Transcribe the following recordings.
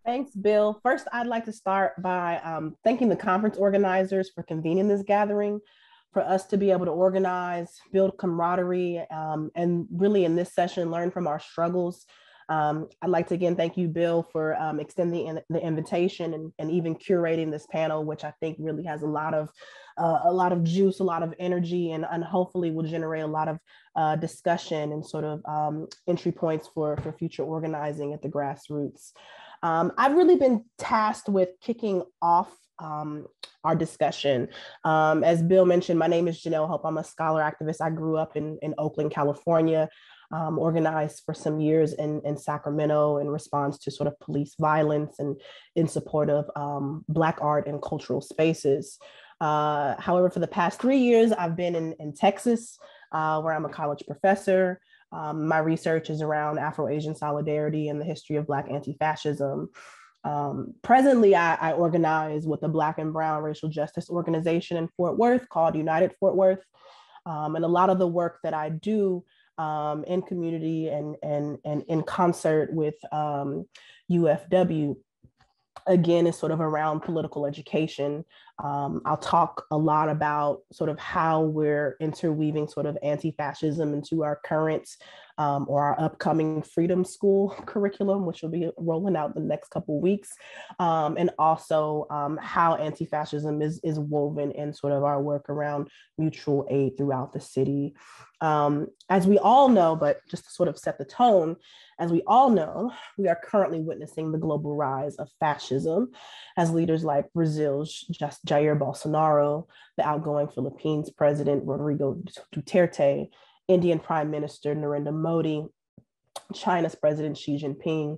Thanks, Bill. First, I'd like to start by thanking the conference organizers for convening this gathering, for us to be able to organize, build camaraderie, and really in this session, learn from our struggles. I'd like to again thank you, Bill, for extending the invitation and even curating this panel, which I think really has a lot of juice, a lot of energy, and hopefully will generate a lot of discussion and sort of entry points for future organizing at the grassroots. I've really been tasked with kicking off our discussion. As Bill mentioned, my name is Jeanelle K. I'm a scholar activist. I grew up in Oakland, California, organized for some years in Sacramento in response to sort of police violence and in support of Black art and cultural spaces. However, for the past 3 years, I've been in Texas, where I'm a college professor. My research is around Afro-Asian solidarity and the history of Black anti-fascism. Presently, I organize with the Black and Brown racial justice organization in Fort Worth called United Fort Worth. And a lot of the work that I do in community and in concert with UFW, again, is sort of around political education. I'll talk a lot about sort of how we're interweaving sort of anti-fascism into our current or our upcoming Freedom School curriculum, which will be rolling out the next couple of weeks, and also how anti-fascism is woven in sort of our work around mutual aid throughout the city. As we all know, but just to sort of set the tone, as we all know, we are currently witnessing the global rise of fascism as leaders like Brazil's Jair Bolsonaro, the outgoing Philippines President Rodrigo Duterte, Indian Prime Minister Narendra Modi, China's President Xi Jinping,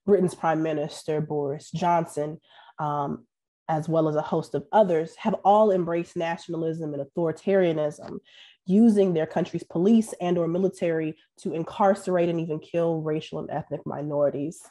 Britain's Prime Minister Boris Johnson, as well as a host of others, have all embraced nationalism and authoritarianism, using their country's police and or military to incarcerate and even kill racial and ethnic minorities.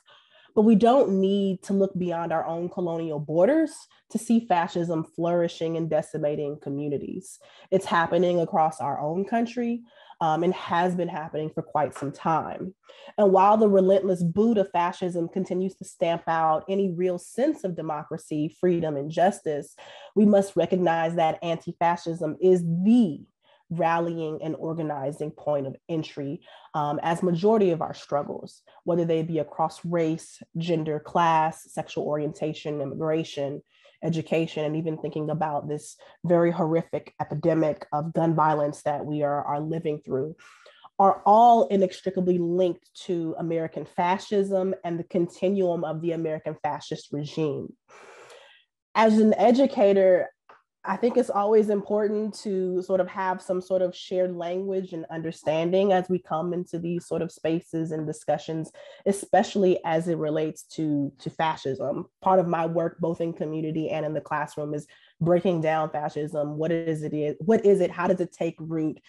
But we don't need to look beyond our own colonial borders to see fascism flourishing and decimating communities. It's happening across our own country, and has been happening for quite some time. And while the relentless boot of fascism continues to stamp out any real sense of democracy, freedom, and justice, we must recognize that anti-fascism is the rallying and organizing point of entry, as majority of our struggles, whether they be across race, gender, class, sexual orientation, immigration, education, and even thinking about this very horrific epidemic of gun violence that we are living through, are all inextricably linked to American fascism and the continuum of the American fascist regime. As an educator, I think it's always important to sort of have some sort of shared language and understanding as we come into these sort of spaces and discussions, especially as it relates to fascism. Part of my work, both in community and in the classroom, is breaking down fascism. What is it? How does it take root?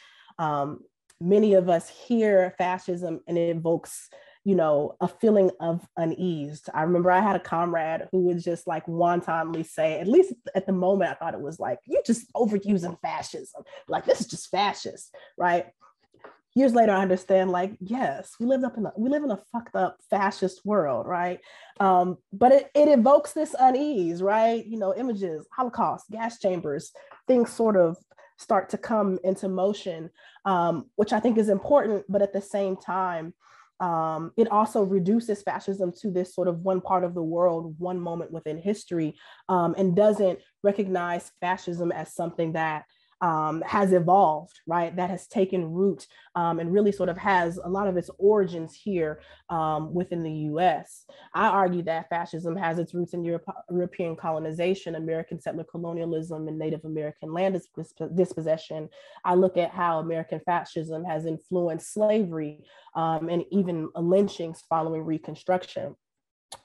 Many of us hear fascism and it evokes a feeling of unease. I remember I had a comrade who would just like wantonly say, at least at the moment, I thought it was like, you're just overusing fascism. Like, this is just fascist, right? Years later, I understand, like, yes, we live in a fucked up fascist world, right? But it evokes this unease, right? Images, Holocaust, gas chambers, things sort of start to come into motion, which I think is important, but at the same time, it also reduces fascism to this sort of one part of the world, one moment within history, and doesn't recognize fascism as something that has evolved, right? That has taken root and really sort of has a lot of its origins here within the US. I argue that fascism has its roots in European colonization, American settler colonialism, and Native American land dispossession. I look at how American fascism has influenced slavery and even lynchings following Reconstruction.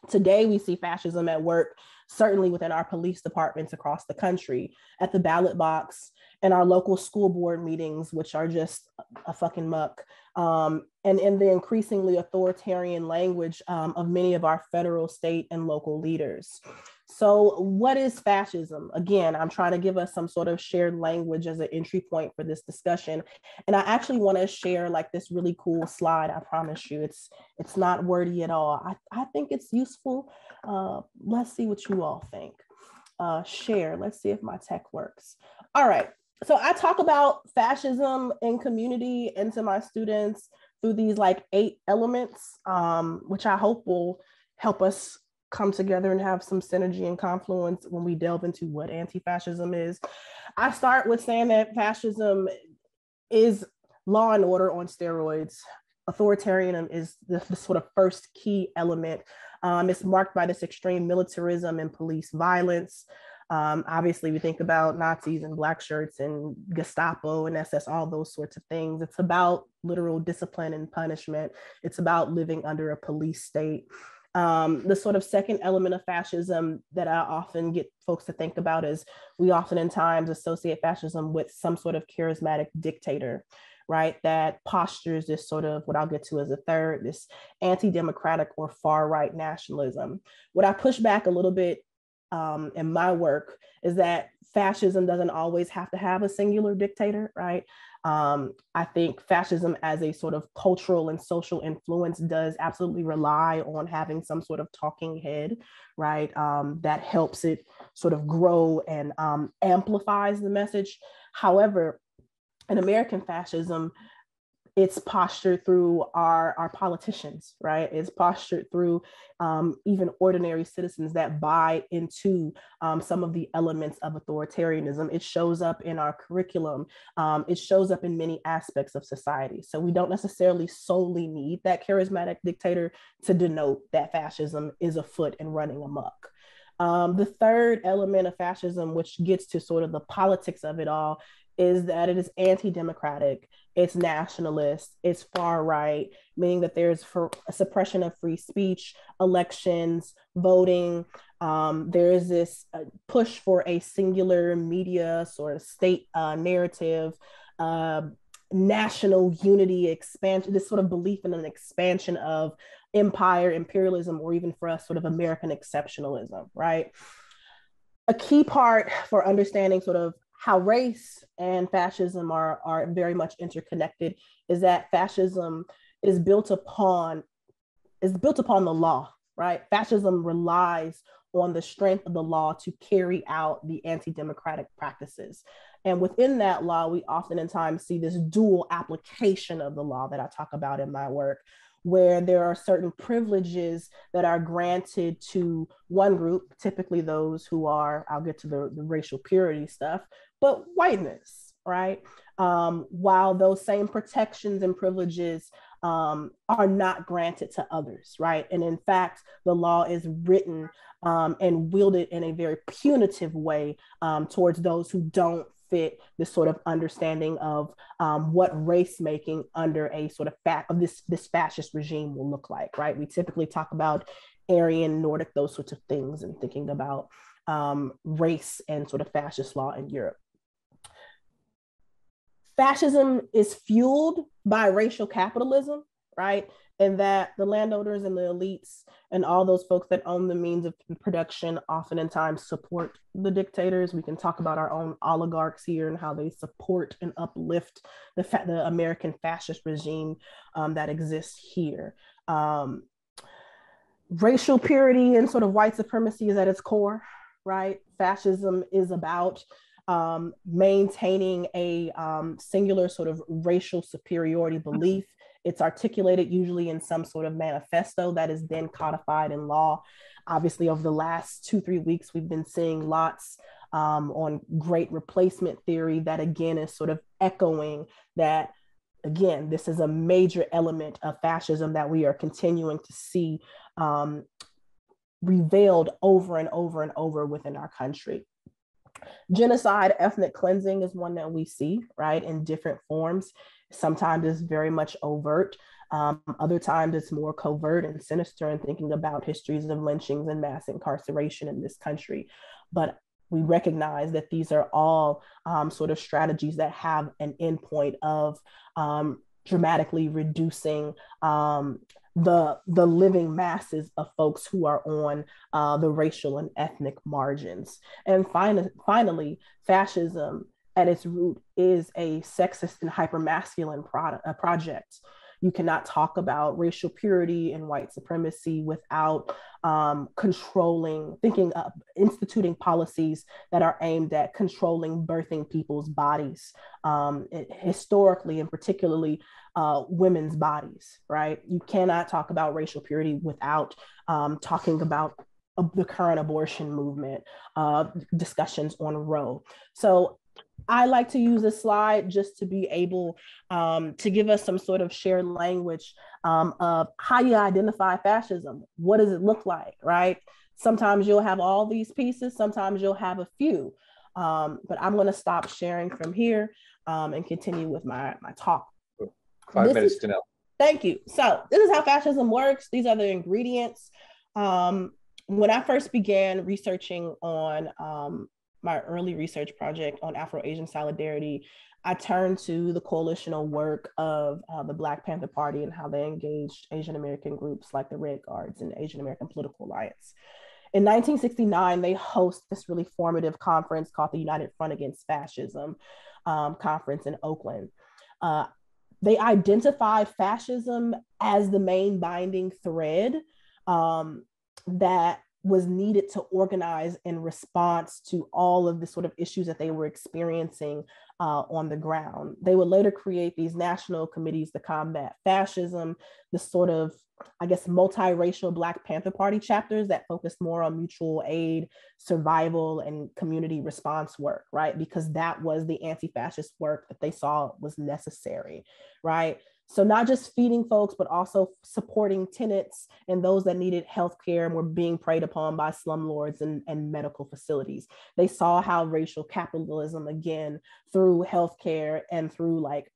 Today, we see fascism at work, certainly within our police departments across the country, at the ballot box, and our local school board meetings, which are just a fucking muck, and in the increasingly authoritarian language of many of our federal, state, and local leaders. So what is fascism? Again, I'm trying to give us some sort of shared language as an entry point for this discussion. And I actually want to share like this really cool slide. I promise you, it's not wordy at all. I think it's useful. Let's see what you all think. Share, let's see if my tech works. All right, so I talk about fascism in community and to my students through these like 8 elements, which I hope will help us come together and have some synergy and confluence when we delve into what anti-fascism is. I start with saying that fascism is law and order on steroids. Authoritarianism is the sort of first key element. It's marked by this extreme militarism and police violence. Obviously, we think about Nazis and black shirts and Gestapo and SS, all those sorts of things. It's about literal discipline and punishment. It's about living under a police state. The sort of second element of fascism that I often get folks to think about is we oftentimes associate fascism with some sort of charismatic dictator, right? That postures this sort of, what I'll get to as a third, this anti-democratic or far-right nationalism. What I push back a little bit in my work is that fascism doesn't always have to have a singular dictator, right? I think fascism as a sort of cultural and social influence does absolutely rely on having some sort of talking head, right? That helps it sort of grow and amplifies the message. However, in American fascism, it's postured through our politicians, right? It's postured through even ordinary citizens that buy into some of the elements of authoritarianism. It shows up in our curriculum. It shows up in many aspects of society. So we don't necessarily solely need that charismatic dictator to denote that fascism is afoot and running amok. The third element of fascism, which gets to sort of the politics of it all, is that it is anti-democratic, it's nationalist, it's far right, meaning that there's for a suppression of free speech, elections, voting. There is this push for a singular media sort of state narrative, national unity, expansion, this sort of belief in an expansion of empire, imperialism, or even for us, sort of American exceptionalism, right? A key part for understanding sort of how race and fascism are very much interconnected is that fascism is built upon the law, right? Fascism relies on the strength of the law to carry out the anti-democratic practices. And within that law, we oftentimes see this dual application of the law that I talk about in my work, where there are certain privileges that are granted to one group, typically those who are, I'll get to the racial purity stuff, but whiteness, right? While those same protections and privileges are not granted to others, right? And in fact, the law is written and wielded in a very punitive way towards those who don't fit this sort of understanding of what race making under a sort of this fascist regime will look like, right? We typically talk about Aryan, Nordic, those sorts of things, and thinking about race and sort of fascist law in Europe. Fascism is fueled by racial capitalism, right? And that the landowners and the elites and all those folks that own the means of production oftentimes support the dictators. We can talk about our own oligarchs here and how they support and uplift the American fascist regime that exists here. Racial purity and sort of white supremacy is at its core, right? Fascism is about maintaining a singular sort of racial superiority belief. It's articulated usually in some sort of manifesto that is then codified in law. Obviously, over the last 2-3 weeks, we've been seeing lots on great replacement theory that again is sort of echoing that, again, this is a major element of fascism that we are continuing to see revealed over and over and over within our country. Genocide, ethnic cleansing is one that we see, right, in different forms. Sometimes it's very much overt. Other times it's more covert and sinister in thinking about histories of lynchings and mass incarceration in this country. But we recognize that these are all sort of strategies that have an endpoint of dramatically reducing the living masses of folks who are on the racial and ethnic margins. And finally, fascism at its root is a sexist and hypermasculine project. You cannot talk about racial purity and white supremacy without instituting policies that are aimed at controlling birthing people's bodies, historically and particularly women's bodies, right? You cannot talk about racial purity without talking about the current abortion movement, discussions on Roe. So I like to use this slide just to be able to give us some sort of shared language of how you identify fascism. What does it look like, right? Sometimes you'll have all these pieces, sometimes you'll have a few. But I'm going to stop sharing from here and continue with my talk. 5 minutes, Jeanelle. Thank you. So this is how fascism works. These are the ingredients. When I first began researching on my early research project on Afro-Asian solidarity, I turned to the coalitional work of the Black Panther Party and how they engaged Asian American groups like the Red Guards and Asian American Political Alliance. In 1969, they host this really formative conference called the United Front Against Fascism conference in Oakland. They identify fascism as the main binding thread that was needed to organize in response to all of the sort of issues that they were experiencing on the ground. They would later create these national committees to combat fascism, the sort of, I guess, multiracial Black Panther Party chapters that focused more on mutual aid, survival, and community response work, right? Because that was the anti-fascist work that they saw was necessary, right? So not just feeding folks, but also supporting tenants and those that needed healthcare and were being preyed upon by slumlords and medical facilities. They saw how racial capitalism, again, through healthcare and through like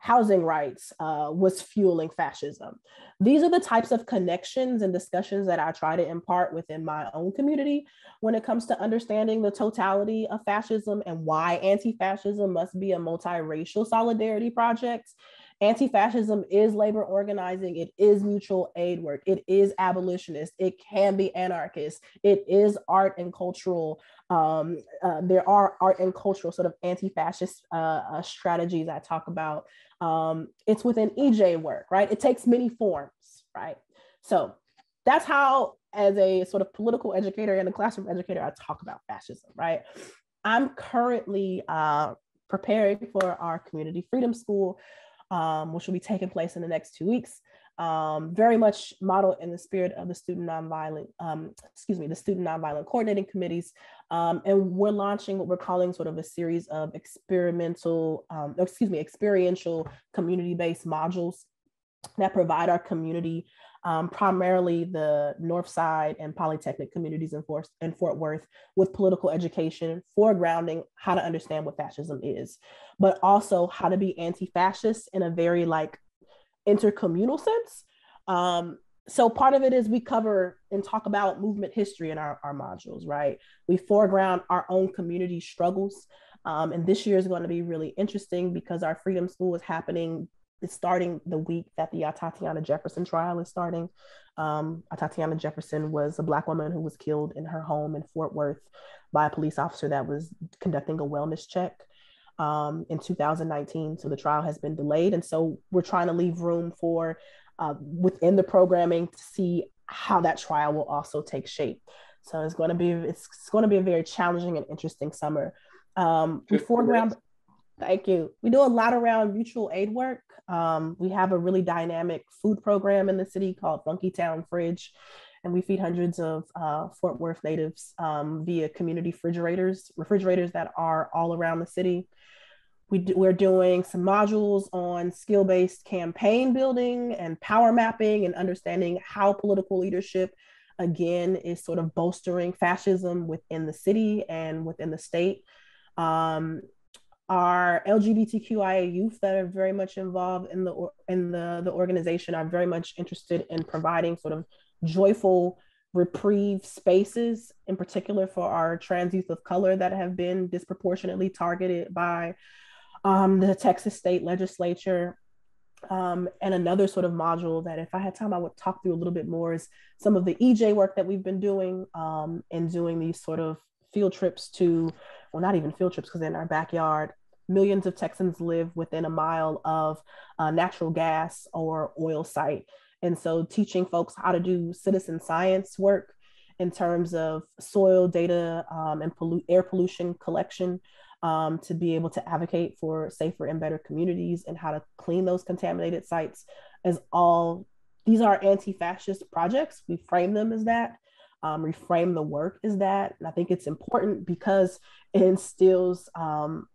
housing rights was fueling fascism. These are the types of connections and discussions that I try to impart within my own community when it comes to understanding the totality of fascism and why anti-fascism must be a multiracial solidarity project. Anti-fascism is labor organizing, it is mutual aid work, it is abolitionist, it can be anarchist, it is art and cultural. There are art and cultural sort of anti-fascist strategies I talk about. It's within EJ work, right? It takes many forms, right? So that's how, as a sort of political educator and a classroom educator, I talk about fascism, right? I'm currently preparing for our community freedom school, which will be taking place in the next 2 weeks. Very much modeled in the spirit of the student nonviolent coordinating committees. And we're launching what we're calling sort of a series of experiential community-based modules that provide our community, primarily the North Side and Polytechnic communities in Fort Worth, with political education, foregrounding how to understand what fascism is, but also how to be anti-fascist in a very like intercommunal sense. So part of it is we cover and talk about movement history in our modules, right? We foreground our own community struggles. And this year is going to be really interesting because our Freedom School is starting the week that the Tatiana Jefferson trial is starting. Tatiana Jefferson was a Black woman who was killed in her home in Fort Worth by a police officer that was conducting a wellness check in 2019. So the trial has been delayed. And so we're trying to leave room for within the programming to see how that trial will also take shape. So it's going to be a very challenging and interesting summer. Thank you. We do a lot around mutual aid work. We have a really dynamic food program in the city called Funky Town Fridge, and we feed hundreds of Fort Worth natives via community refrigerators that are all around the city. We're doing some modules on skill-based campaign building and power mapping and understanding how political leadership, again, is sort of bolstering fascism within the city and within the state. Our LGBTQIA youth that are very much involved in the organization are very much interested in providing sort of joyful reprieve spaces, in particular for our trans youth of color that have been disproportionately targeted by the Texas state legislature. And another sort of module that if I had time, I would talk through a little bit more is some of the EJ work that we've been doing and doing these sort of field trips to, well, not even field trips because they're in our backyard. Millions of Texans live within a mile of natural gas or oil site. And so teaching folks how to do citizen science work in terms of soil data and air pollution collection to be able to advocate for safer and better communities and how to clean those contaminated sites is all, these are anti-fascist projects. We frame them as that. Reframe the work as that. And I think it's important because it instills an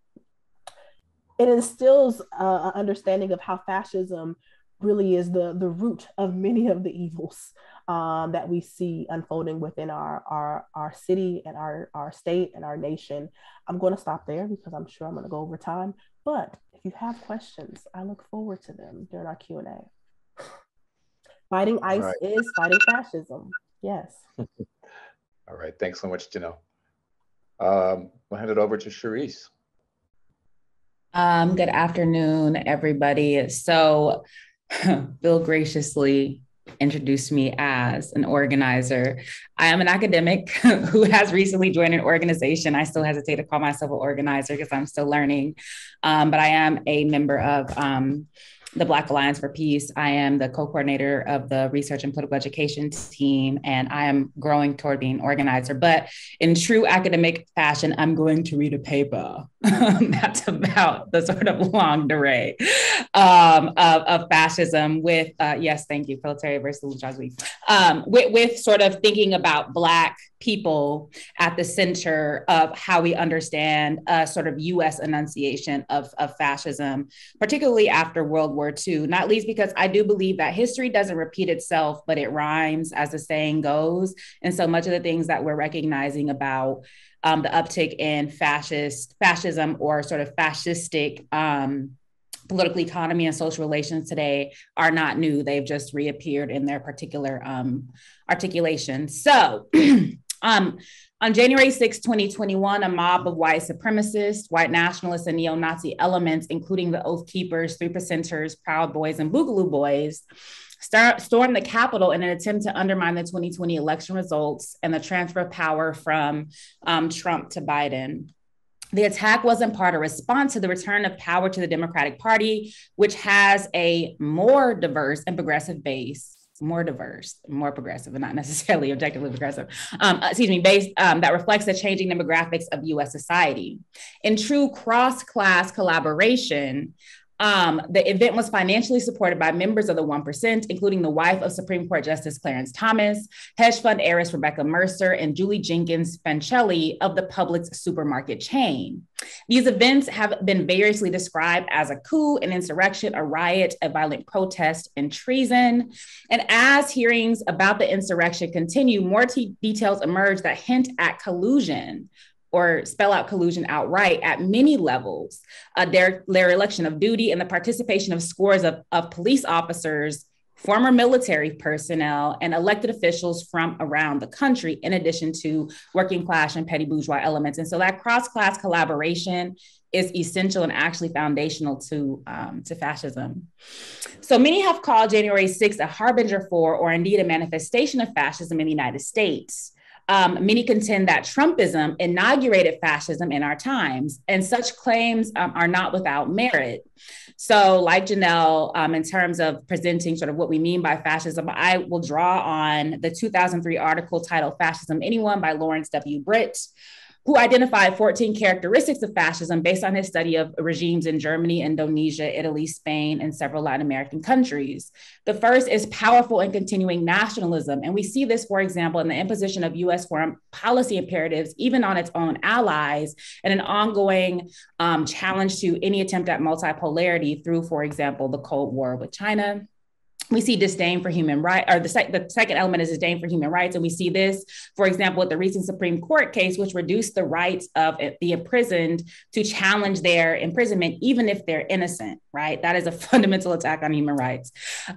understanding of how fascism really is the root of many of the evils that we see unfolding within our city and our state and our nation. I'm going to stop there because I'm sure I'm going to go over time. But if you have questions, I look forward to them during our Q&A. Fighting ICE is fighting fascism. Yes. All right. Thanks so much, Jeanelle. We'll hand it over to Charisse. Good afternoon, everybody. So Bill graciously introduced me as an organizer. I am an academic who has recently joined an organization. I still hesitate to call myself an organizer because I'm still learning, but I am a member of the Black Alliance for Peace. I am the co-coordinator of the research and political education team, and I am growing toward being an organizer. But in true academic fashion, I'm going to read a paper that's about the sort of longue durée of fascism with, yes, thank you, Proletariat versus the bourgeoisie, with sort of thinking about Black people at the center of how we understand a sort of US enunciation of fascism, particularly after World War II, not least because I do believe that history doesn't repeat itself, but it rhymes, as the saying goes. And so much of the things that we're recognizing about the uptick in fascism or sort of fascistic political economy and social relations today are not new. They've just reappeared in their particular articulation. So on January 6, 2021, a mob of white supremacists, white nationalists, and neo-Nazi elements, including the Oath Keepers, Three Percenters, Proud Boys, and Boogaloo Boys, stormed the Capitol in an attempt to undermine the 2020 election results and the transfer of power from Trump to Biden. The attack was in part a response to the return of power to the Democratic Party, which has a more diverse and progressive base. More diverse, more progressive, and not necessarily objectively progressive, based that reflects the changing demographics of US society. In true cross-class collaboration, the event was financially supported by members of the 1%, including the wife of Supreme Court Justice Clarence Thomas, hedge fund heiress Rebecca Mercer, and Julie Jenkins Fancelli of the Publix supermarket chain. These events have been variously described as a coup, an insurrection, a riot, a violent protest, and treason. And as hearings about the insurrection continue, more details emerge that hint at collusion or spell out collusion outright at many levels. Their election of duty and the participation of scores of police officers, former military personnel, and elected officials from around the country, in addition to working class and petty bourgeois elements. And so that cross-class collaboration is essential and actually foundational to fascism. So many have called January 6th a harbinger for, or indeed a manifestation of fascism in the United States. Many contend that Trumpism inaugurated fascism in our times, and such claims are not without merit. So like Jeanelle, in terms of presenting sort of what we mean by fascism, I will draw on the 2003 article titled Fascism Anyone by Lawrence W. Britt, who identified 14 characteristics of fascism based on his study of regimes in Germany, Indonesia, Italy, Spain, and several Latin American countries. The first is powerful and continuing nationalism. And we see this, for example, in the imposition of US foreign policy imperatives, even on its own allies, and an ongoing challenge to any attempt at multipolarity through, for example, the Cold War with China. We see disdain for human rights, or the second element is disdain for human rights. And we see this, for example, with the recent Supreme Court case, which reduced the rights of the imprisoned to challenge their imprisonment, even if they're innocent, right? That is a fundamental attack on human rights.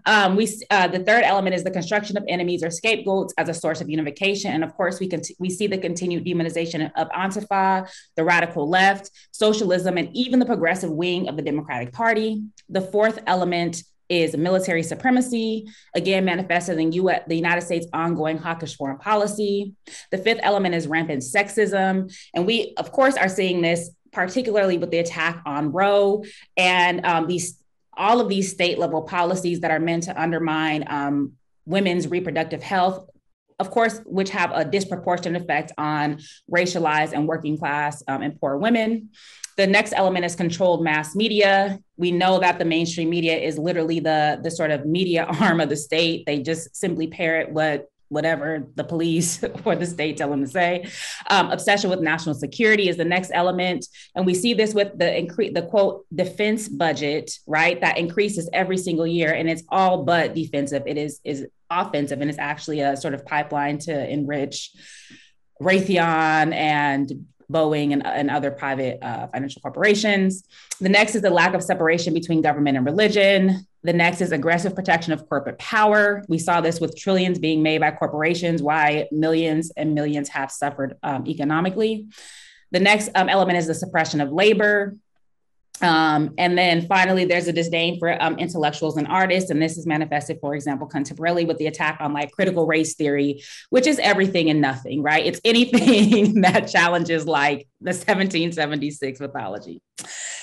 The third element is the construction of enemies or scapegoats as a source of unification. And of course, we see the continued demonization of Antifa, the radical left, socialism, and even the progressive wing of the Democratic Party. The fourth element is military supremacy, again, manifested in the United States' ongoing hawkish foreign policy. The fifth element is rampant sexism. And we, of course, are seeing this particularly with the attack on Roe and all of these state level policies that are meant to undermine women's reproductive health, of course, which have a disproportionate effect on racialized and working class and poor women. The next element is controlled mass media. We know that the mainstream media is literally the sort of media arm of the state. They just simply parrot whatever the police or the state tell them to say. Obsession with national security is the next element. And we see this with the quote, defense budget, right? That increases every single year, and it's all but defensive. It is offensive, and it's actually a sort of pipeline to enrich Raytheon and Boeing and other private financial corporations. The next is the lack of separation between government and religion. The next is aggressive protection of corporate power. We saw this with trillions being made by corporations, why millions and millions have suffered economically. The next element is the suppression of labor. And then finally, there's a disdain for intellectuals and artists. And this is manifested, for example, contemporarily with the attack on like critical race theory, which is everything and nothing, right? It's anything that challenges like the 1776 mythology.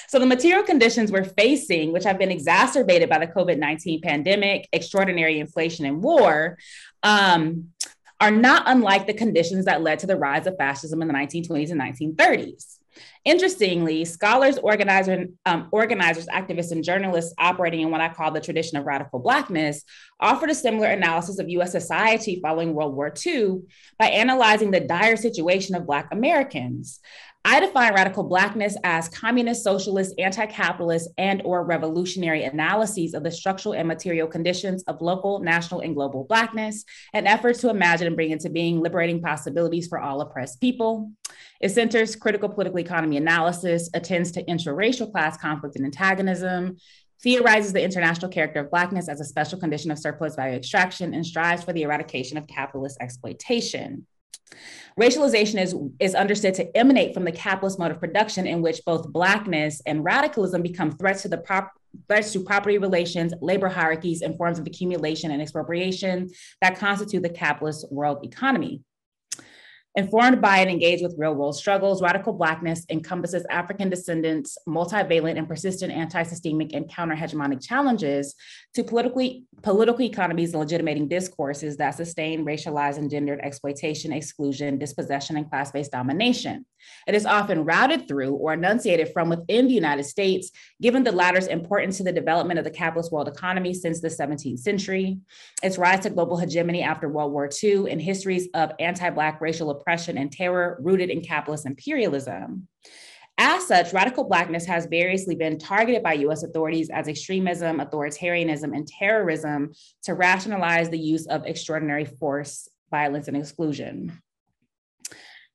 So the material conditions we're facing, which have been exacerbated by the COVID-19 pandemic, extraordinary inflation and war, are not unlike the conditions that led to the rise of fascism in the 1920s and 1930s. Interestingly, scholars, organizers, activists, and journalists operating in what I call the tradition of radical Blackness offered a similar analysis of US society following World War II by analyzing the dire situation of Black Americans. I define radical Blackness as communist, socialist, anti-capitalist, and/or revolutionary analyses of the structural and material conditions of local, national, and global Blackness, and efforts to imagine and bring into being liberating possibilities for all oppressed people. It centers critical political economy analysis, attends to intraracial class conflict and antagonism, theorizes the international character of Blackness as a special condition of surplus value extraction, and strives for the eradication of capitalist exploitation. Racialization is understood to emanate from the capitalist mode of production in which both Blackness and radicalism become threats to property relations, labor hierarchies, and forms of accumulation and expropriation that constitute the capitalist world economy. Informed by and engaged with real world struggles, radical Blackness encompasses African descendants' multivalent and persistent anti-systemic and counter-hegemonic challenges to political economies and legitimating discourses that sustain racialized and gendered exploitation, exclusion, dispossession, and class-based domination. It is often routed through or enunciated from within the United States, given the latter's importance to the development of the capitalist world economy since the 17th century, its rise to global hegemony after World War II, and histories of anti-Black racial oppression and terror rooted in capitalist imperialism. As such, radical Blackness has variously been targeted by US authorities as extremism, authoritarianism, and terrorism to rationalize the use of extraordinary force, violence, and exclusion.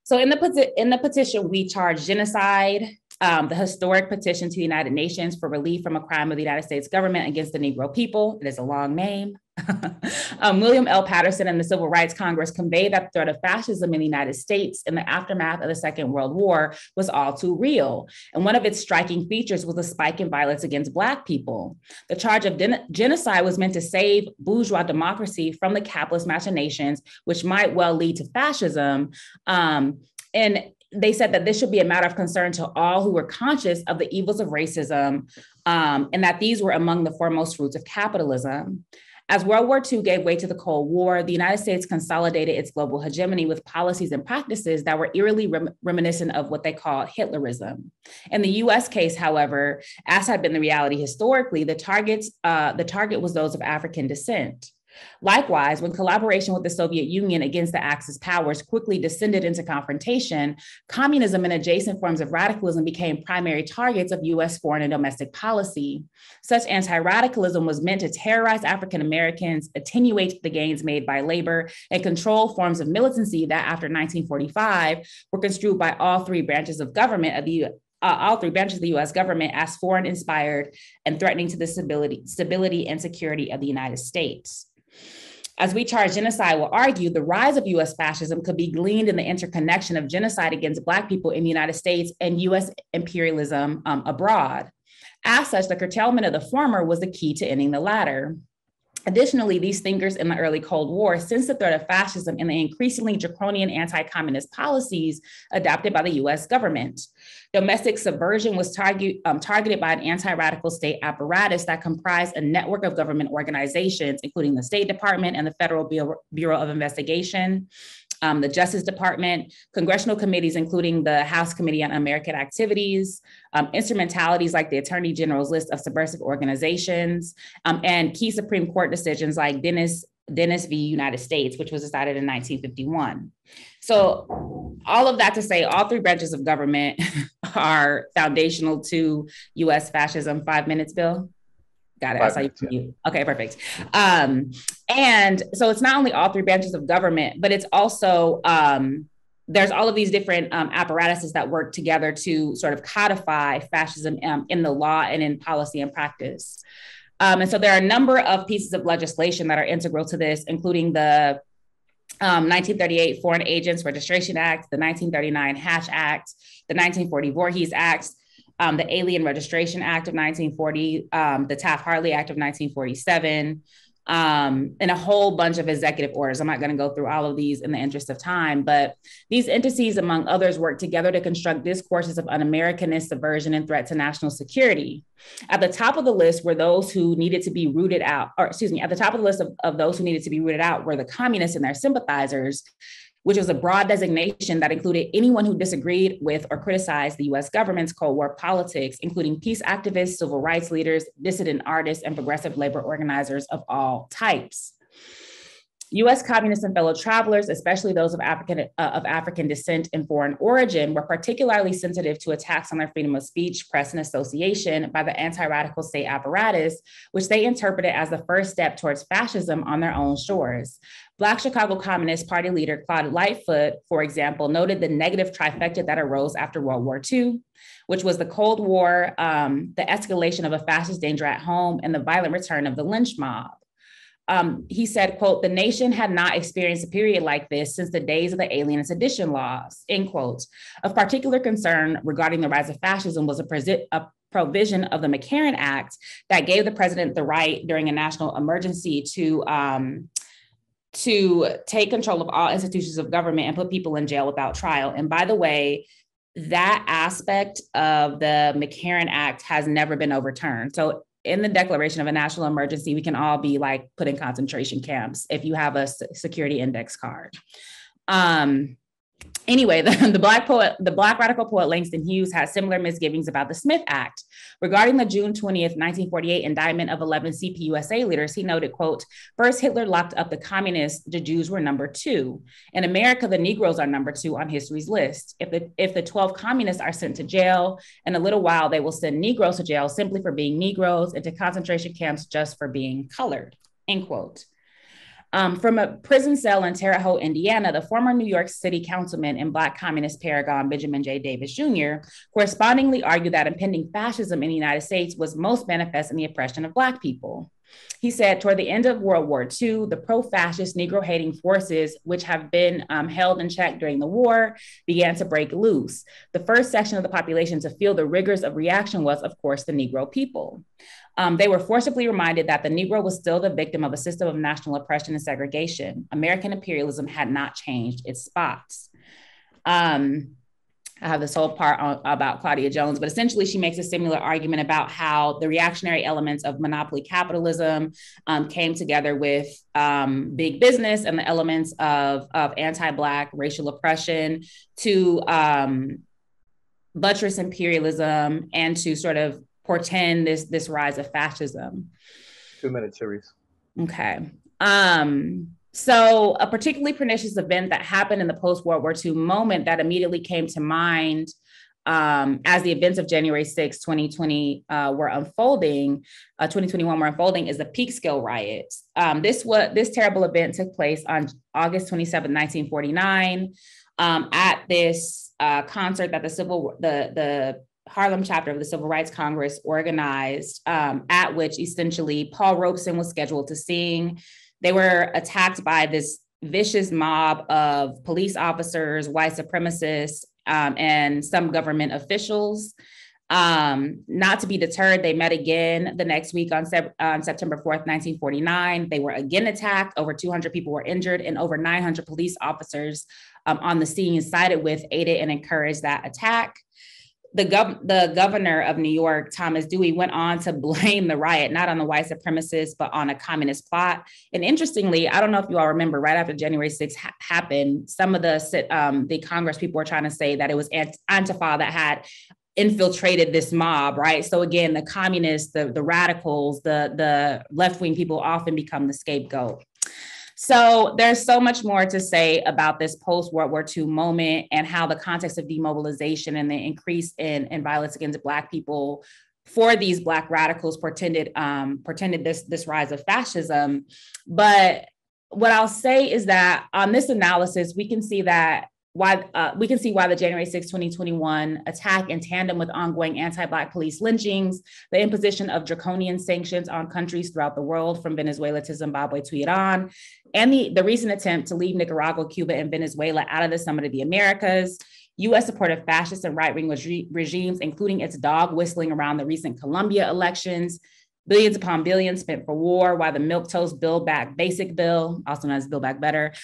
So in the petition, we charge genocide, the historic petition to the United Nations for relief from a crime of the United States government against the Negro people. It is a long name. William L. Patterson and the Civil Rights Congress conveyed that the threat of fascism in the United States in the aftermath of the Second World War was all too real. And one of its striking features was the spike in violence against Black people. The charge of genocide was meant to save bourgeois democracy from the capitalist machinations, which might well lead to fascism. And they said that this should be a matter of concern to all who were conscious of the evils of racism, and that these were among the foremost roots of capitalism. As World War II gave way to the Cold War, the United States consolidated its global hegemony with policies and practices that were eerily reminiscent of what they call Hitlerism. In the US case, however, as had been the reality historically, the target was those of African descent. Likewise, when collaboration with the Soviet Union against the Axis powers quickly descended into confrontation, communism and adjacent forms of radicalism became primary targets of US foreign and domestic policy. Such anti-radicalism was meant to terrorize African Americans, attenuate the gains made by labor, and control forms of militancy that after 1945 were construed by all three branches of government of the US government as foreign inspired and threatening to the stability and security of the United States. As we charge genocide will argue, the rise of US fascism could be gleaned in the interconnection of genocide against Black people in the United States and US imperialism abroad. As such, the curtailment of the former was the key to ending the latter. Additionally, these thinkers in the early Cold War sensed the threat of fascism in the increasingly draconian anti-communist policies adopted by the US government. Domestic subversion was targeted by an anti-radical state apparatus that comprised a network of government organizations, including the State Department and the Federal Bureau of Investigation, the Justice Department, congressional committees, including the House Committee on American Activities, instrumentalities like the Attorney General's list of subversive organizations, and key Supreme Court decisions like Dennis v. United States, which was decided in 1951. So all of that to say, all three branches of government are foundational to US fascism. 5 minutes, Bill? Got it. I saw you. Okay, perfect. And so it's not only all three branches of government, but it's also, there's all of these different apparatuses that work together to sort of codify fascism in the law and in policy and practice. And so there are a number of pieces of legislation that are integral to this, including the 1938 Foreign Agents Registration Act, the 1939 Hatch Act, the 1940 Voorhees Act, the Alien Registration Act of 1940, the Taft-Hartley Act of 1947, and a whole bunch of executive orders. I'm not going to go through all of these in the interest of time, but these entities, among others, work together to construct discourses of un-Americanist subversion and threat to national security. At the top of the list were those who needed to be rooted out, or excuse me, at the top of the list of those who needed to be rooted out were the communists and their sympathizers, which was a broad designation that included anyone who disagreed with or criticized the US government's Cold War politics, including peace activists, civil rights leaders, dissident artists, and progressive labor organizers of all types. US communists and fellow travelers, especially those of African descent and foreign origin, were particularly sensitive to attacks on their freedom of speech, press, and association by the anti-radical state apparatus, which they interpreted as the first step towards fascism on their own shores. Black Chicago Communist Party leader Claude Lightfoot, for example, noted the negative trifecta that arose after World War II, which was the Cold War, the escalation of a fascist danger at home, and the violent return of the lynch mob. He said, quote, "The nation had not experienced a period like this since the days of the Alien and Sedition laws," end quote. Of particular concern regarding the rise of fascism was a provision of the McCarran Act that gave the president the right during a national emergency to take control of all institutions of government and put people in jail without trial. And by the way, that aspect of the McCarran Act has never been overturned. So in the declaration of a national emergency, we can all be like put in concentration camps if you have a security index card. Anyway, the Black radical poet Langston Hughes has similar misgivings about the Smith Act. Regarding the June 20th, 1948 indictment of 11 CPUSA leaders, he noted, quote, "First, Hitler locked up the communists. The Jews were number 2. In America, the Negroes are number 2 on history's list. If the 12 communists are sent to jail, in a little while, they will send Negroes to jail simply for being Negroes and to concentration camps just for being colored," end quote. From a prison cell in Terre Haute, Indiana, the former New York City councilman and Black communist paragon Benjamin J. Davis Jr. correspondingly argued that impending fascism in the United States was most manifest in the oppression of Black people. He said, toward the end of World War II, the pro-fascist Negro-hating forces, which have been held in check during the war, began to break loose. The first section of the population to feel the rigors of reaction was, of course, the Negro people. They were forcibly reminded that the Negro was still the victim of a system of national oppression and segregation. American imperialism had not changed its spots. I have this whole part about Claudia Jones, but essentially she makes a similar argument about how the reactionary elements of monopoly capitalism came together with big business and the elements of anti-Black racial oppression to buttress imperialism and to sort of portend this rise of fascism. 2 minutes, Cherise. Okay. So a particularly pernicious event that happened in the post-World War II moment that immediately came to mind as the events of January 6, 2020 were unfolding, 2021 were unfolding, is the Peekskill riots. This terrible event took place on August 27, 1949, at this concert that the Harlem chapter of the Civil Rights Congress organized, at which essentially Paul Robeson was scheduled to sing. They were attacked by this vicious mob of police officers, white supremacists, and some government officials. Not to be deterred, they met again the next week on September 4th, 1949. They were again attacked. Over 200 people were injured, and over 900 police officers on the scene sided with, aided, and encouraged that attack. The governor of New York, Thomas Dewey, went on to blame the riot not on the white supremacists, but on a communist plot. And interestingly, I don't know if you all remember, right after January 6th happened, some of the Congress people were trying to say that it was Antifa that had infiltrated this mob, right? So again, the communists, the radicals, the left-wing people often become the scapegoat. So there's so much more to say about this post-World War II moment and how the context of demobilization and the increase in violence against Black people for these Black radicals portended this rise of fascism. But what I'll say is that on this analysis, we can see why the January 6, 2021 attack, in tandem with ongoing anti-Black police lynchings, the imposition of draconian sanctions on countries throughout the world, from Venezuela to Zimbabwe to Iran, and the recent attempt to leave Nicaragua, Cuba, and Venezuela out of the Summit of the Americas, U.S. supported fascist and right-wing regimes, including its dog whistling around the recent Colombia elections, billions upon billions spent for war, while the milquetoast Build Back Basic bill, also known as Build Back Better,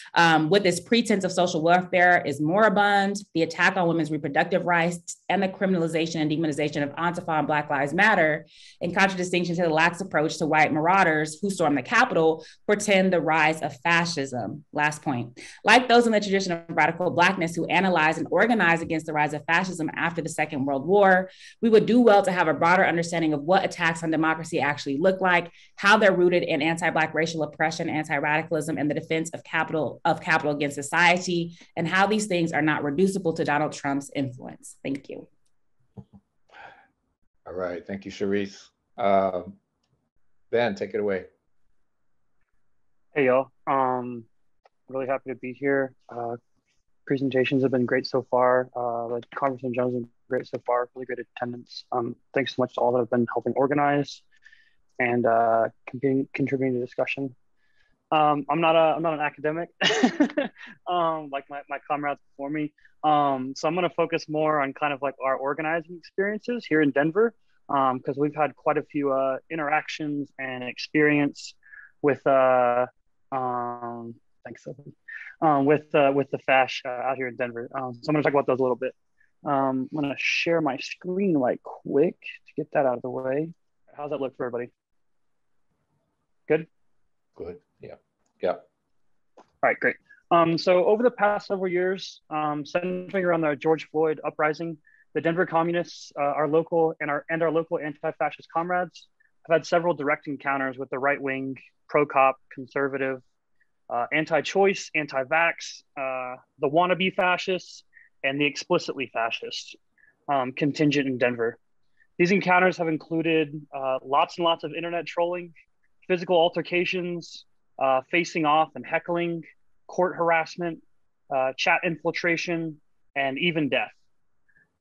with its pretense of social welfare, is moribund. The attack on women's reproductive rights and the criminalization and demonization of Antifa and Black Lives Matter, in contradistinction to the lax approach to white marauders who stormed the Capitol, portend the rise of fascism. Last point. Like those in the tradition of radical Blackness who analyzed and organized against the rise of fascism after the Second World War, we would do well to have a broader understanding of what attacks on democracy actually look like, how they're rooted in anti-Black racial oppression, anti-radicalism, and the defense of capital against society, and how these things are not reducible to Donald Trump's influence. Thank you. All right, thank you, Charisse. Ben, take it away. Hey, y'all. Really happy to be here. Presentations have been great so far. The conference in general has been great so far. Really great attendance. Thanks so much to all that have been helping organize and contributing to the discussion. I'm not an academic like my comrades before me. So I'm going to focus more on kind of like our organizing experiences here in Denver, because we've had quite a few interactions and experience with thanks, Sophie, with the FASH out here in Denver. So I'm going to talk about those a little bit. I'm going to share my screen right quick to get that out of the way. How's that look for everybody? Good? Good, yeah. Yeah. All right, great. So over the past several years, centering around the George Floyd uprising, the Denver communists, our local anti-fascist comrades, have had several direct encounters with the right-wing, pro-cop, conservative, anti-choice, anti-vax, the wannabe fascists, and the explicitly fascist contingent in Denver. These encounters have included lots and lots of internet trolling, physical altercations, facing off and heckling, court harassment, chat infiltration, and even death.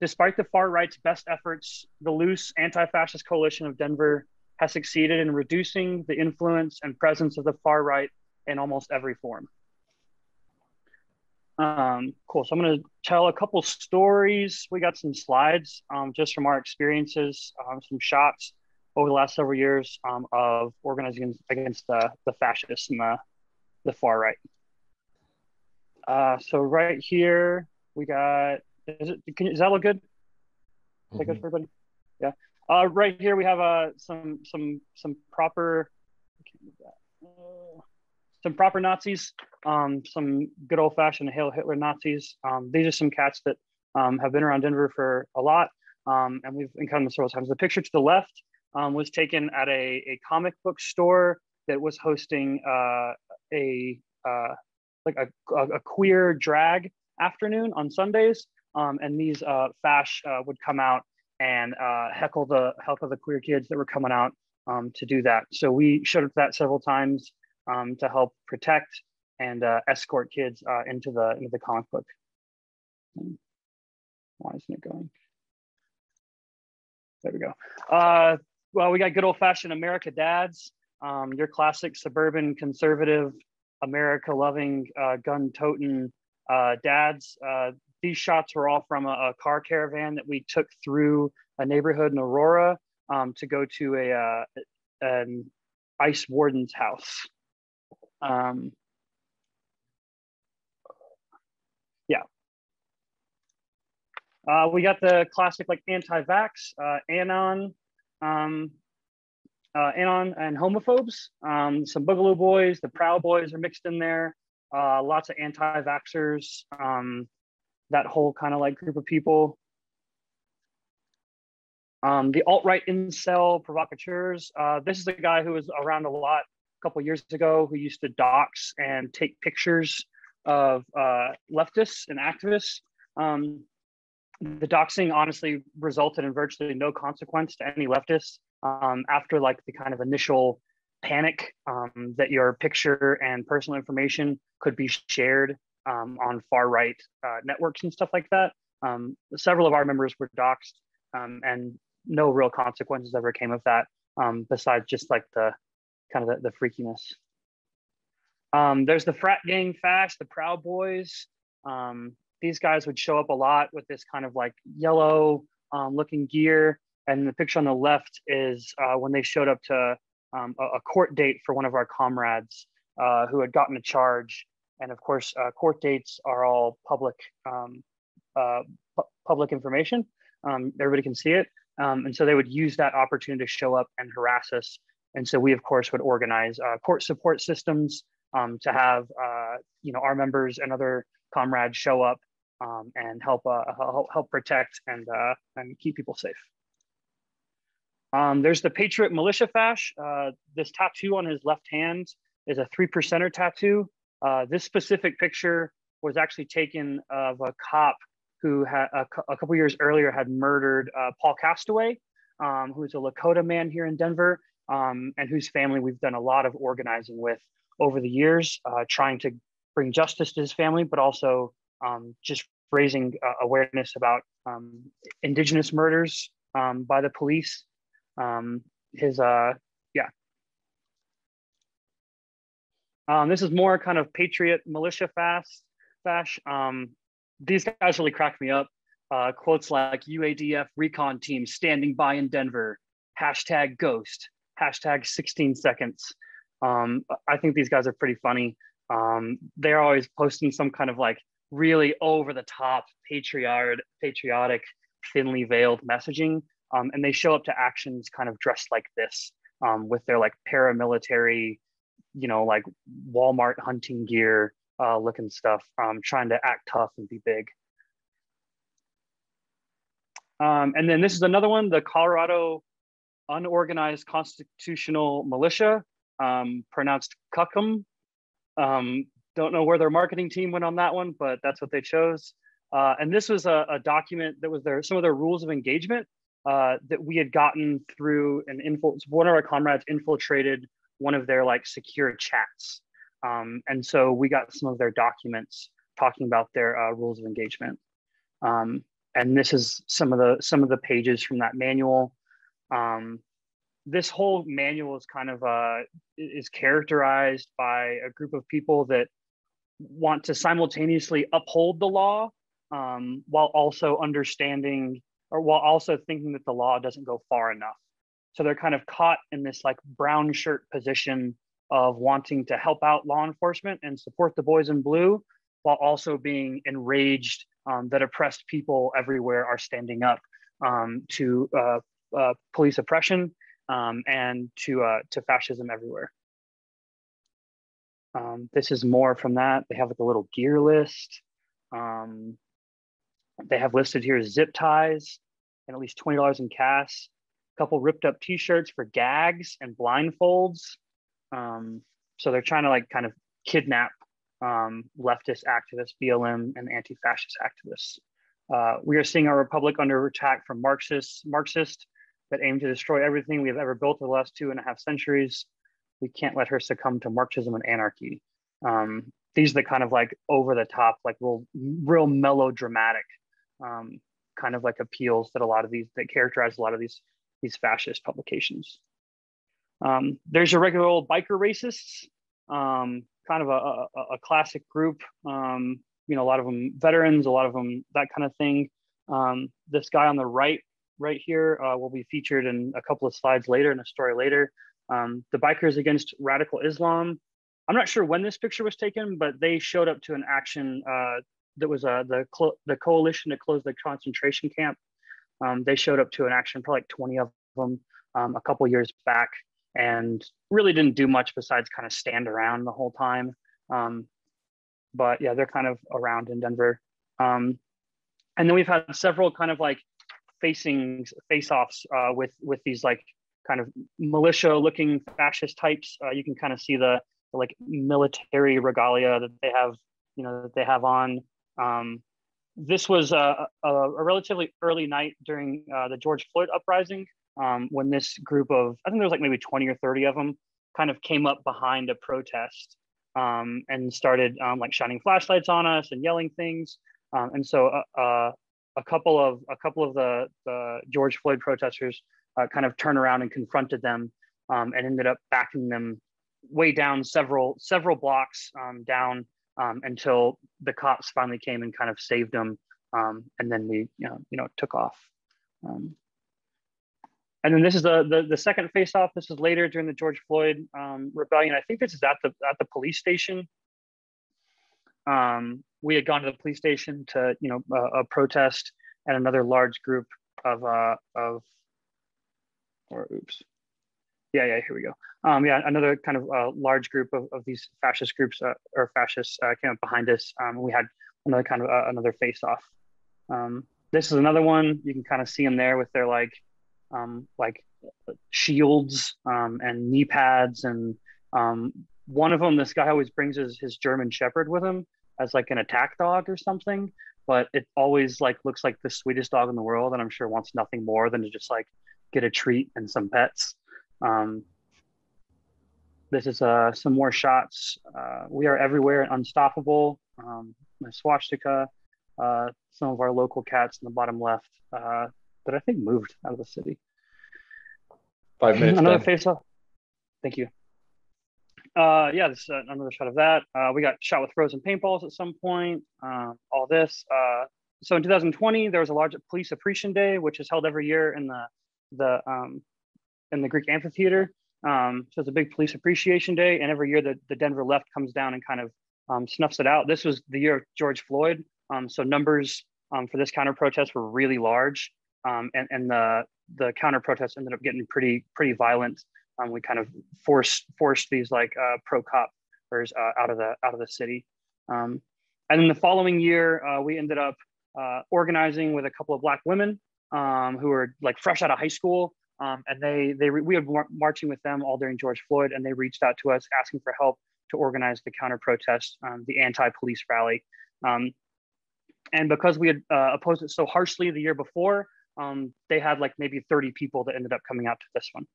Despite the far right's best efforts, the loose anti-fascist coalition of Denver has succeeded in reducing the influence and presence of the far right in almost every form. Cool, so I'm gonna tell a couple stories. We got some slides just from our experiences, some shots over the last several years of organizing against the fascists and the far right. So right here, we got, does that look good? Is that good for everybody? Yeah. Right here, we have some proper, some proper Nazis, some good old fashioned Hail Hitler Nazis. These are some cats that have been around Denver for a lot, and we've encountered them several times. The picture to the left was taken at a comic book store that was hosting a queer drag afternoon on Sundays, and these fash would come out and heckle the queer kids that were coming out to do that. So we showed up that several times to help protect and escort kids into the comic book. Why isn't it going? There we go. Well, we got good old fashioned America dads, your classic suburban conservative, America loving, gun toting dads. These shots were all from a car caravan that we took through a neighborhood in Aurora to go to an ICE warden's house. We got the classic like anti-vax, Anon and homophobes. Some Boogaloo Boys, the Proud Boys are mixed in there. Lots of anti-vaxxers. That whole kind of like group of people. The alt-right incel provocateurs. This is a guy who was around a lot a couple of years ago who used to dox and take pictures of leftists and activists. The doxing honestly resulted in virtually no consequence to any leftists after like the kind of initial panic that your picture and personal information could be shared on far right networks and stuff like that. Several of our members were doxed and no real consequences ever came of that besides just like the kind of the freakiness. There's the frat gang Fash, the Proud Boys. These guys would show up a lot with this kind of like yellow looking gear. And the picture on the left is when they showed up to a court date for one of our comrades who had gotten a charge. And of course, court dates are all public public information. Everybody can see it. And so they would use that opportunity to show up and harass us. And so we, of course, would organize court support systems to have our members and other comrades show up and help protect and keep people safe. There's the Patriot Militia Fash. This tattoo on his left hand is a 3%er tattoo. This specific picture was actually taken of a cop who had a couple years earlier had murdered Paul Castaway, who's a Lakota man here in Denver, and whose family we've done a lot of organizing with over the years, trying to bring justice to his family, but also just raising awareness about indigenous murders by the police. This is more kind of Patriot Militia Fash. These guys really cracked me up. Quotes like UADF recon team standing by in Denver, #ghost, #16 seconds. I think these guys are pretty funny. They're always posting some kind of like really over the top patriotic, thinly veiled messaging. And they show up to actions kind of dressed like this with their like paramilitary, like Walmart hunting gear looking stuff, trying to act tough and be big. And then this is another one, the Colorado Unorganized Constitutional Militia, pronounced CUCM. Don't know where their marketing team went on that one, but that's what they chose. And this was a document that was some of their rules of engagement that we had gotten through one of our comrades infiltrated one of their like secure chats. And so we got some of their documents talking about their rules of engagement. And this is some of the pages from that manual. This whole manual is kind of is characterized by a group of people that want to simultaneously uphold the law while also understanding or while also thinking that the law doesn't go far enough. So they're kind of caught in this like brown shirt position of wanting to help out law enforcement and support the boys in blue, while also being enraged that oppressed people everywhere are standing up to police oppression and to fascism everywhere. This is more from that. They have like a little gear list. They have listed here zip ties and at least $20 in cash. A couple ripped up t-shirts for gags and blindfolds. So they're trying to like kind of kidnap leftist activists, BLM and anti-fascist activists. We are seeing our republic under attack from Marxists that aim to destroy everything we have ever built in the last 2.5 centuries. We can't let her succumb to Marxism and anarchy. These are the kind of like over the top, like real melodramatic kind of like appeals that characterize a lot of these fascist publications. There's your regular old biker racists, kind of a classic group. A lot of them veterans, a lot of them that kind of thing. This guy on the right right here will be featured in a couple of slides later, in a story later. The bikers against radical Islam. I'm not sure when this picture was taken, but they showed up to an action that was the coalition to close the concentration camp. They showed up to an action for like 20 of them a couple years back, and really didn't do much besides kind of stand around the whole time. But yeah, they're kind of around in Denver. And then we've had several kind of like face-offs with these like kind of militia-looking fascist types. You can kind of see the like military regalia that they have on. This was a relatively early night during the George Floyd uprising, when this group of, I think there was like maybe 20 or 30 of them, kind of came up behind a protest and started like shining flashlights on us and yelling things. And so a couple of the George Floyd protesters kind of turned around and confronted them, and ended up backing them way down several blocks down, until the cops finally came and kind of saved them, and then we took off. And then this is the second face-off. This is later during the George Floyd rebellion. I think this is at the police station. We had gone to the police station to a protest, and another large group here we go. Another kind of large group of these fascist groups or fascists came up behind us. We had another kind of another face-off. This is another one. You can kind of see them there with their like shields and knee pads, and one of them, this guy always brings his German Shepherd with him as like an attack dog or something, but it always like looks like the sweetest dog in the world, and I'm sure wants nothing more than to just like get a treat and some pets. This is some more shots. We are everywhere and unstoppable. My swastika, some of our local cats in the bottom left that I think moved out of the city. 5 minutes. Another face-off. Thank you. This is another shot of that. We got shot with frozen paintballs at some point. All this. So in 2020, there was a large police appreciation day, which is held every year in the Greek amphitheater. So it's a big police appreciation day, and every year the Denver left comes down and kind of snuffs it out. This was the year of George Floyd. So numbers for this counter protest were really large, and the counter protest ended up getting pretty violent. We kind of forced these like pro-coppers out of the city. And then the following year, we ended up organizing with a couple of Black women who were like fresh out of high school. And we were marching with them all during George Floyd, and they reached out to us asking for help to organize the counter protest, the anti-police rally. And because we had opposed it so harshly the year before, they had like maybe 30 people that ended up coming out to this one.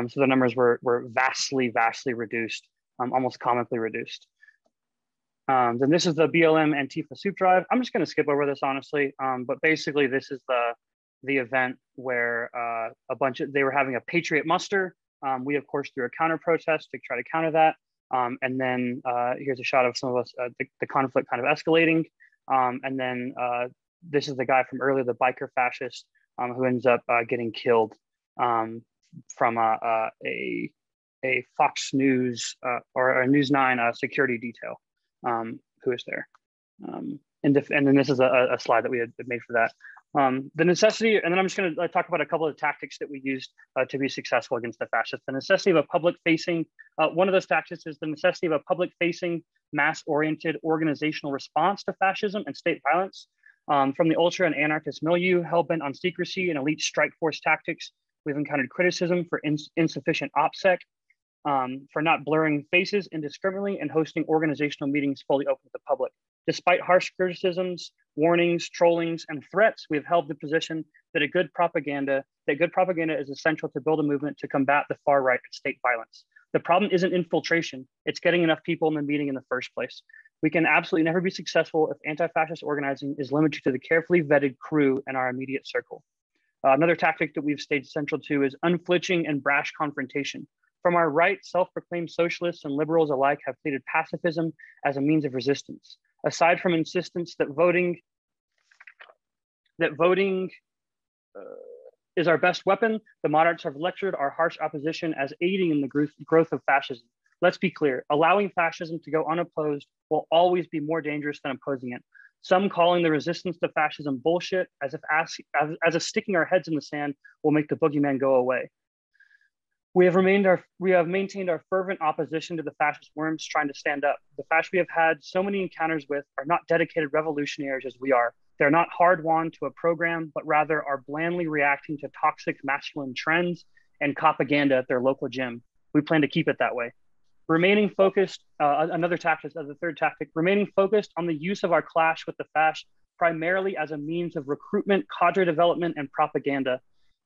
So the numbers were vastly reduced, almost comically reduced. Then this is the BLM Antifa soup drive. I'm just going to skip over this honestly, but basically this is the event where they were having a patriot muster. We of course threw a counter protest to try to counter that. And then here's a shot of some of us, the conflict kind of escalating. And then this is the guy from earlier, the biker fascist, who ends up getting killed from a Fox News or a News 9 security detail who is there. And then this is a slide that we had made for that. The necessity, and then I'm just going to talk about a couple of tactics that we used to be successful against the fascists. The necessity of a public-facing, one of those tactics is the necessity of a public-facing, mass-oriented organizational response to fascism and state violence. From the ultra and anarchist milieu, hell-bent on secrecy and elite strike force tactics, we've encountered criticism for insufficient OPSEC, for not blurring faces indiscriminately and hosting organizational meetings fully open to the public. Despite harsh criticisms, warnings, trollings, and threats, we have held the position that good propaganda is essential to build a movement to combat the far right and state violence. The problem isn't infiltration, it's getting enough people in the meeting in the first place. We can absolutely never be successful if anti-fascist organizing is limited to the carefully vetted crew in our immediate circle. Another tactic that we've stayed central to is unflinching and brash confrontation. From our right, self-proclaimed socialists and liberals alike have pleaded pacifism as a means of resistance. Aside from insistence that voting is our best weapon, the moderates have lectured our harsh opposition as aiding in the growth of fascism. Let's be clear, allowing fascism to go unopposed will always be more dangerous than opposing it. Some calling the resistance to fascism bullshit, as if sticking our heads in the sand will make the boogeyman go away. We have maintained our fervent opposition to the fascist worms trying to stand up. The fascists we have had so many encounters with are not dedicated revolutionaries as we are. They're not hard-won to a program, but rather are blandly reacting to toxic masculine trends and propaganda at their local gym. We plan to keep it that way. Remaining focused, the third tactic, remaining focused on the use of our clash with the fascists primarily as a means of recruitment, cadre development, and propaganda.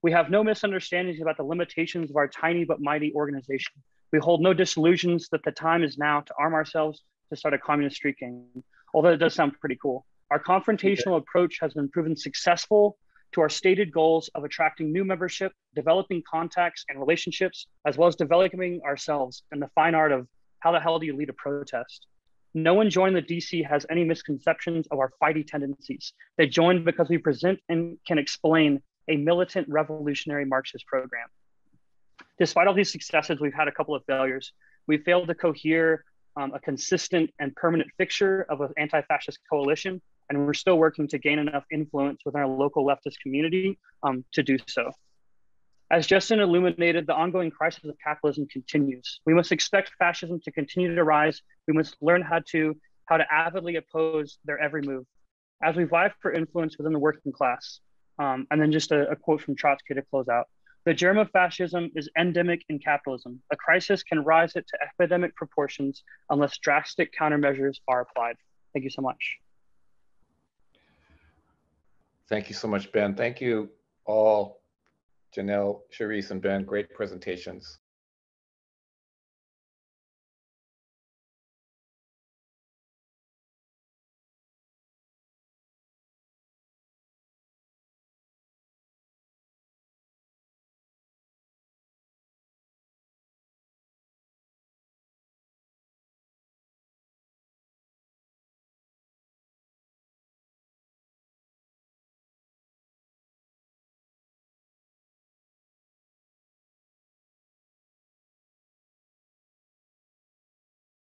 We have no misunderstandings about the limitations of our tiny but mighty organization. We hold no disillusions that the time is now to arm ourselves to start a communist street gang, although it does sound pretty cool. Our confrontational approach has been proven successful to our stated goals of attracting new membership, developing contacts and relationships, as well as developing ourselves in the fine art of how the hell do you lead a protest. No one joined the DC has any misconceptions of our fighty tendencies. They joined because we present and can explain a militant revolutionary Marxist program. Despite all these successes, we've had a couple of failures. We failed to cohere a consistent and permanent fixture of an anti-fascist coalition, and we're still working to gain enough influence within our local leftist community to do so. As Justin illuminated, the ongoing crisis of capitalism continues. We must expect fascism to continue to rise. We must learn how to avidly oppose their every move. As we vie for influence within the working class, and then just a quote from Trotsky to close out. The germ of fascism is endemic in capitalism. A crisis can rise it to epidemic proportions unless drastic countermeasures are applied. Thank you so much. Thank you so much, Ben. Thank you all, Jeanelle, Charisse, and Ben. Great presentations.